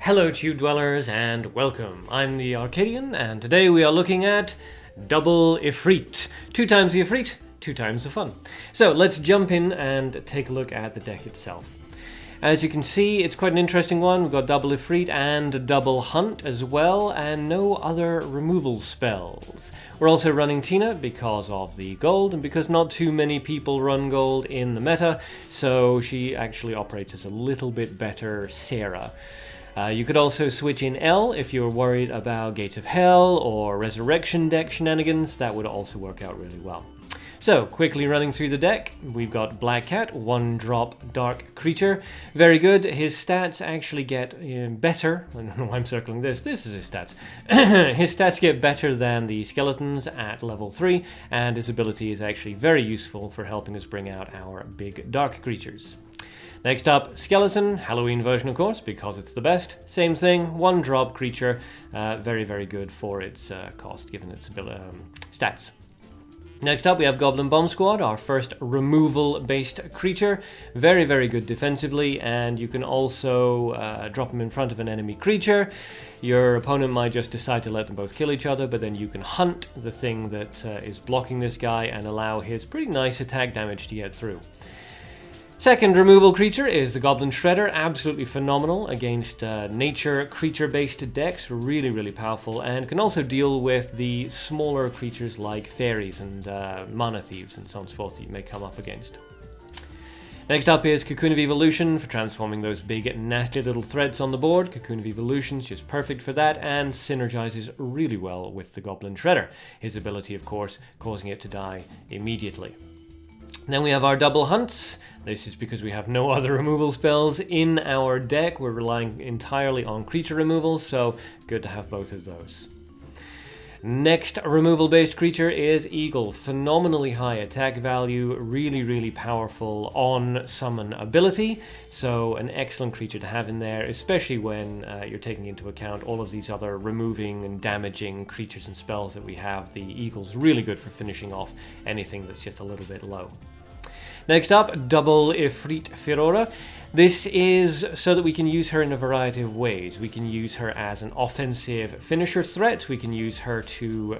Hello Tube Dwellers and welcome. I'm the Arcadean and today we are looking at double Ifrit. 2 times the Ifrit, 2 times the fun. So let's jump in and take a look at the deck itself. As you can see, it's quite an interesting one. We've got double Ifrit and double Hunt as well, and no other removal spells. We're also running Tina because of the gold, and because not too many people run gold in the meta, so she actually operates as a little bit better Sarah. You could also switch in L if you're worried about Gates of Hell or Resurrection deck shenanigans. That would also work out really well. So, quickly running through the deck, we've got Black Cat, 1-drop dark creature. Very good. His stats actually get better. I don't know why I'm circling this. This is his stats. His stats get better than the skeletons at level 3, and his ability is actually very useful for helping us bring out our big dark creatures. Next up, Skeleton, Halloween version of course, because it's the best. Same thing, 1-drop creature, very, very good for its cost, given its stats. Next up we have Goblin Bomb Squad, our first removal-based creature. Very, very good defensively, and you can also drop him in front of an enemy creature. Your opponent might just decide to let them both kill each other, but then you can hunt the thing that is blocking this guy and allow his pretty nice attack damage to get through. Second removal creature is the Goblin Shredder, absolutely phenomenal against nature creature-based decks, really, really powerful, and can also deal with the smaller creatures like fairies and mana thieves and so on and so forth that you may come up against. Next up is Cocoon of Evolution for transforming those big nasty little threads on the board. Cocoon of Evolution is just perfect for that and synergizes really well with the Goblin Shredder. His ability, of course, causing it to die immediately. Then we have our double hunts. This is because we have no other removal spells in our deck. We're relying entirely on creature removals, so good to have both of those. Next removal-based creature is Eagle. Phenomenally high attack value, really, really powerful on summon ability. So an excellent creature to have in there, especially when you're taking into account all of these other removing and damaging creatures and spells that we have. The Eagle's really good for finishing off anything that's just a little bit low. Next up, double Ifrit Firora. This is so that we can use her in a variety of ways. We can use her as an offensive finisher threat. We can use her to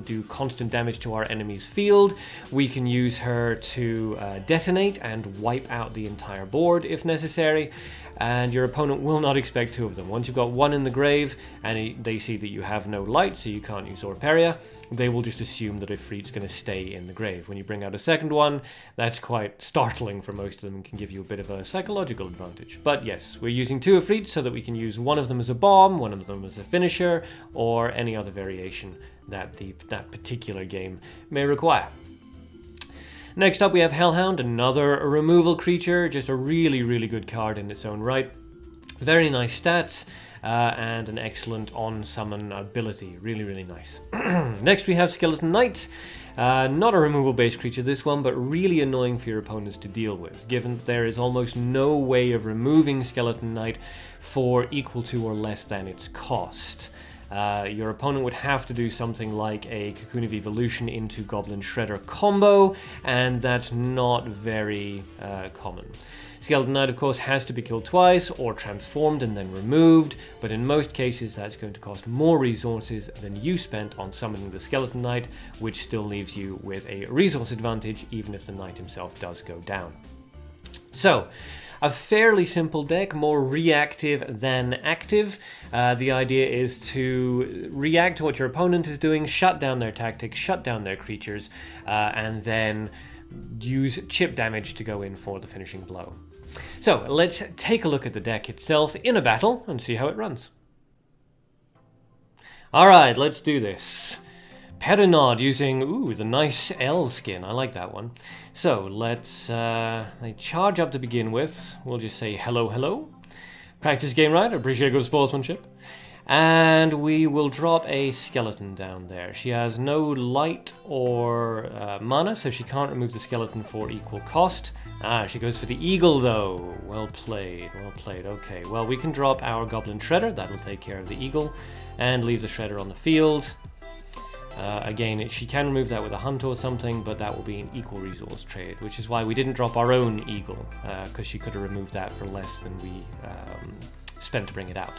do constant damage to our enemy's field. We can use her to detonate and wipe out the entire board if necessary. And your opponent will not expect 2 of them. Once you've got 1 in the grave and they see that you have no light, so you can't use Orperia, they will just assume that Ifrit's going to stay in the grave. When you bring out a second one, that's quite startling for most of them and can give you a bit of a psychological advantage. But yes, we're using 2 Ifrits so that we can use 1 of them as a bomb, 1 of them as a finisher, or any other variation that that particular game may require. Next up we have Hellhound, another removal creature, just a really, really good card in its own right. Very nice stats, and an excellent on-summon ability, really, really nice. Next we have Skeleton Knight, not a removal-based creature this one, but really annoying for your opponents to deal with, given that there is almost no way of removing Skeleton Knight for equal to or less than its cost. Your opponent would have to do something like a Cocoon of Evolution into Goblin Shredder combo, and that's not very common. Skeleton Knight, of course, has to be killed twice, or transformed and then removed, but in most cases that's going to cost more resources than you spent on summoning the Skeleton Knight, which still leaves you with a resource advantage, even if the Knight himself does go down. So, a fairly simple deck, more reactive than active. The idea is to react to what your opponent is doing, shut down their tactics, shut down their creatures, and then use chip damage to go in for the finishing blow. So let's take a look at the deck itself in a battle and see how it runs. Alright, let's do this. Pedonod using, the nice L skin. I like that one. So let's charge up to begin with. We'll just say hello, hello. Practice game right. Appreciate good sportsmanship. And we will drop a skeleton down there. She has no light or mana, so she can't remove the skeleton for equal cost. She goes for the eagle though. Well played, well played. Okay, well we can drop our Goblin Shredder. That'll take care of the eagle. And leave the Shredder on the field. Again, she can remove that with a hunt or something, but that will be an equal resource trade, which is why we didn't drop our own eagle, because she could have removed that for less than we spent to bring it out.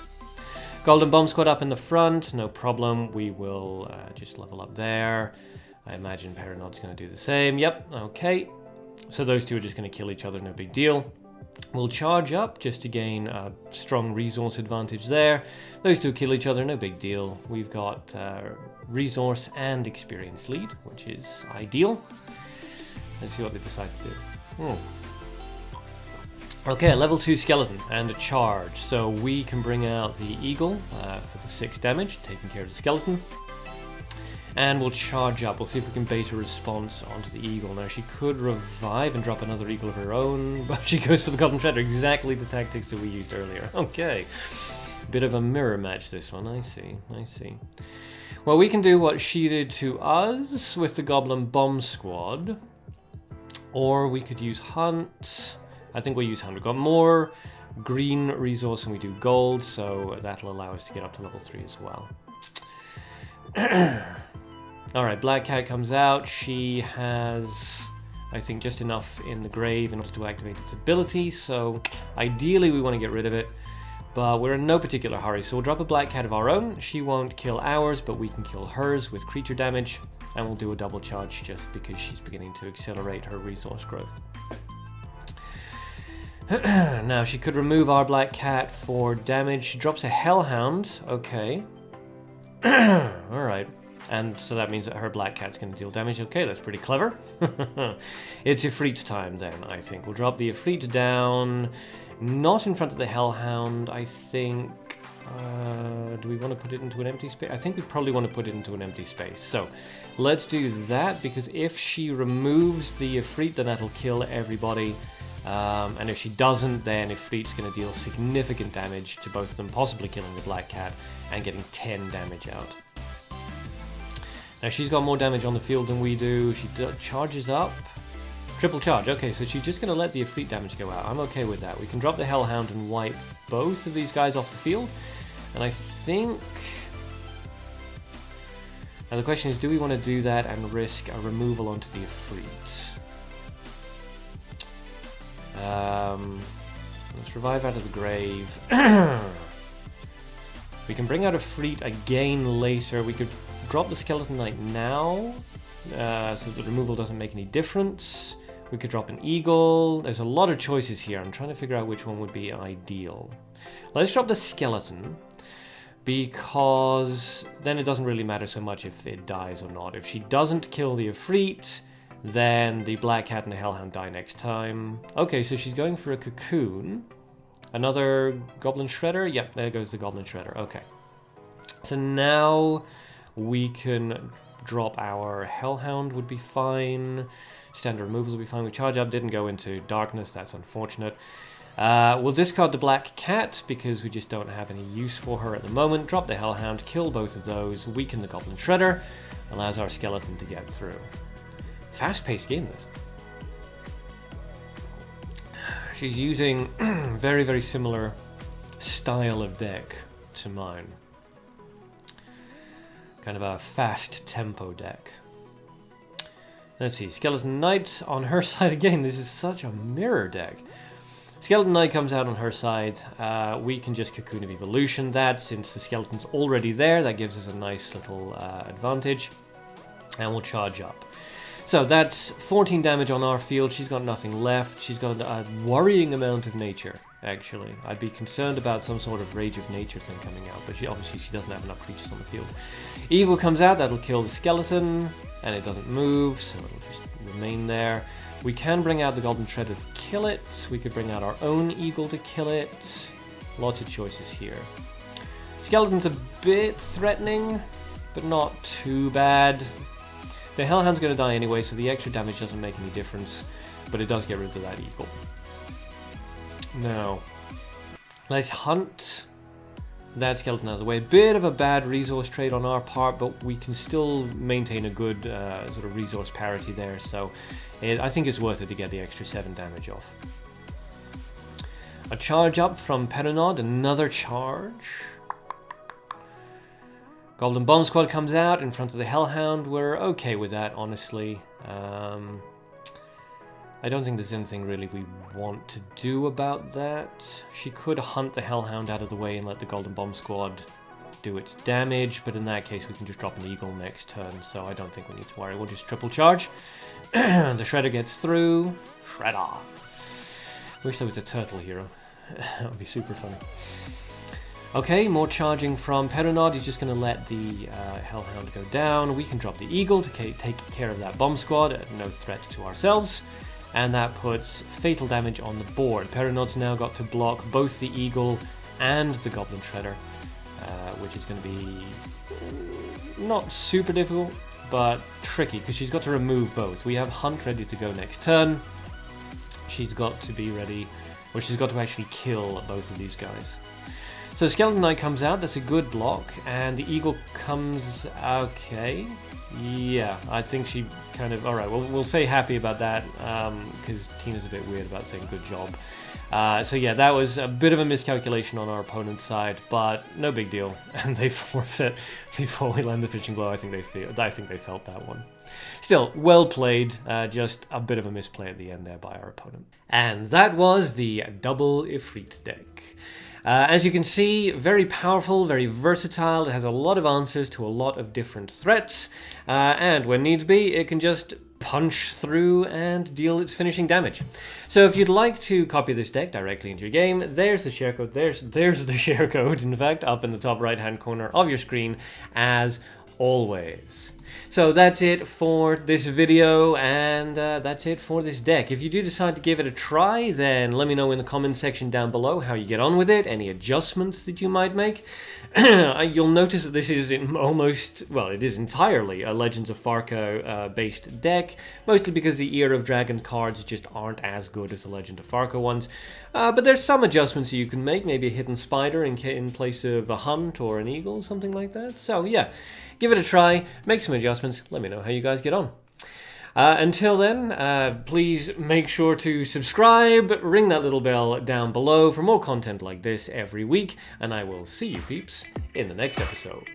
Golden Bomb Squad up in the front, no problem. We will just level up there. I imagine Peronod's going to do the same. Yep, okay. So those two are just going to kill each other, no big deal. We'll charge up just to gain a strong resource advantage there. Those two kill each other, no big deal. We've got resource and experience lead, which is ideal. Let's see what they decide to do. Okay, level 2 skeleton and a charge. So we can bring out the eagle for the 6 damage, taking care of the skeleton. And we'll charge up. We'll see if we can bait a response onto the eagle. Now, she could revive and drop another eagle of her own, but she goes for the Goblin Shredder. Exactly the tactics that we used earlier. Okay. Bit of a mirror match, this one. I see. I see. Well, we can do what she did to us with the Goblin Bomb Squad. Or we could use Hunt. I think we'll use Hunt. We've got more green resource than we do gold, so that'll allow us to get up to level 3 as well. Alright, Black Cat comes out. She has, I think, just enough in the grave in order to activate its ability, so ideally we want to get rid of it, but we're in no particular hurry, so we'll drop a Black Cat of our own. She won't kill ours, but we can kill hers with creature damage, and we'll do a double charge just because she's beginning to accelerate her resource growth. Now, she could remove our Black Cat for damage. She drops a Hellhound. Okay. Alright. And so that means that her Black Cat's going to deal damage. Okay, that's pretty clever. It's Ifrit time then, I think. We'll drop the Ifrit down. Not in front of the Hellhound, I think. Do we want to put it into an empty space? I think we probably want to put it into an empty space. So let's do that, because if she removes the Ifrit, then that'll kill everybody. And if she doesn't, then Ifrit's going to deal significant damage to both of them, possibly killing the Black Cat and getting 10 damage out. Now she's got more damage on the field than we do. She charges up. Triple charge. Okay, so she's just going to let the Ifrit damage go out. I'm okay with that. We can drop the Hellhound and wipe both of these guys off the field. And I think... Now the question is, do we want to do that and risk a removal onto the Ifrit? Let's revive out of the grave. We can bring out a Ifrit again later. We could drop the Skeleton Knight now, so the removal doesn't make any difference. We could drop an Eagle. There's a lot of choices here. I'm trying to figure out which one would be ideal. Let's drop the Skeleton, because then it doesn't really matter so much if it dies or not. If she doesn't kill the Ifrit, then the Black Cat and the Hellhound die next time. Okay, so she's going for a Cocoon. Another Goblin Shredder? Yep, there goes the Goblin Shredder. Okay. So now we can drop our Hellhound, would be fine. Standard removals would be fine. We charge up, didn't go into darkness, that's unfortunate. We'll discard the Black Cat because we just don't have any use for her at the moment. Drop the Hellhound, kill both of those, weaken the Goblin Shredder, allows our skeleton to get through. Fast-paced game, this. She's using very, very similar style of deck to mine. Kind of a fast tempo deck. Let's see, Skeleton Knight on her side again. This is such a mirror deck. Skeleton Knight comes out on her side. We can just Cocoon of Evolution that, since the skeleton's already there. That gives us a nice little advantage. And we'll charge up. So that's 14 damage on our field. She's got nothing left. She's got a worrying amount of nature, actually. I'd be concerned about some sort of Rage of Nature thing coming out, but obviously she doesn't have enough creatures on the field. Evil comes out, that'll kill the skeleton, and it doesn't move, so it'll just remain there. We can bring out the Golden Shredder to kill it. We could bring out our own Eagle to kill it. Lots of choices here. Skeleton's a bit threatening, but not too bad. The Hellhound's going to die anyway, so the extra damage doesn't make any difference, but it does get rid of that Eagle. Now, let's hunt that skeleton out of the way. A bit of a bad resource trade on our part, but we can still maintain a good sort of resource parity there, so I think it's worth it to get the extra 7 damage off. A charge up from Peronod, another charge. Golden Bomb Squad comes out in front of the Hellhound. We're okay with that, honestly. I don't think there's anything really we want to do about that. She could hunt the Hellhound out of the way and let the Golden Bomb Squad do its damage, but in that case we can just drop an Eagle next turn, so I don't think we need to worry. We'll just triple charge. The Shredder gets through. Shredder. Wish there was a turtle hero. That would be super funny. Okay, more charging from Peronod. He's just going to let the Hellhound go down. We can drop the Eagle to take care of that Bomb Squad. No threat to ourselves. And that puts fatal damage on the board. Peronod's now got to block both the Eagle and the Goblin Shredder, which is going to be not super difficult, but tricky, because she's got to remove both. We have Hunt ready to go next turn. She's got to be ready, or she's got to actually kill both of these guys. So Skeleton Knight comes out, that's a good block, and the Eagle comes, okay. Yeah, I think she kind of, alright, we'll say happy about that, because Tina's a bit weird about saying good job. So yeah, that was a bit of a miscalculation on our opponent's side, but no big deal, and they forfeit before we land the fishing blow. I think they felt that one. Still, well played, just a bit of a misplay at the end there by our opponent. And that was the double Ifrit deck. As you can see, very powerful, very versatile. It has a lot of answers to a lot of different threats, and when needs be, it can just punch through and deal its finishing damage. So if you'd like to copy this deck directly into your game, there's the share code. There's the share code, in fact, up in the top right-hand corner of your screen, as always. So that's it for this video, and that's it for this deck. If you do decide to give it a try, then let me know in the comment section down below how you get on with it, any adjustments that you might make. You'll notice that this is it is entirely a Legends of Farco based deck, mostly because the Ear of Dragon cards just aren't as good as the Legend of Farco ones. But there's some adjustments you can make, maybe a hidden spider in place of a hunt or an eagle, something like that. So yeah, give it a try, make some adjustments, let me know how you guys get on. Until then, please make sure to subscribe, ring that little bell down below for more content like this every week, and I will see you peeps in the next episode.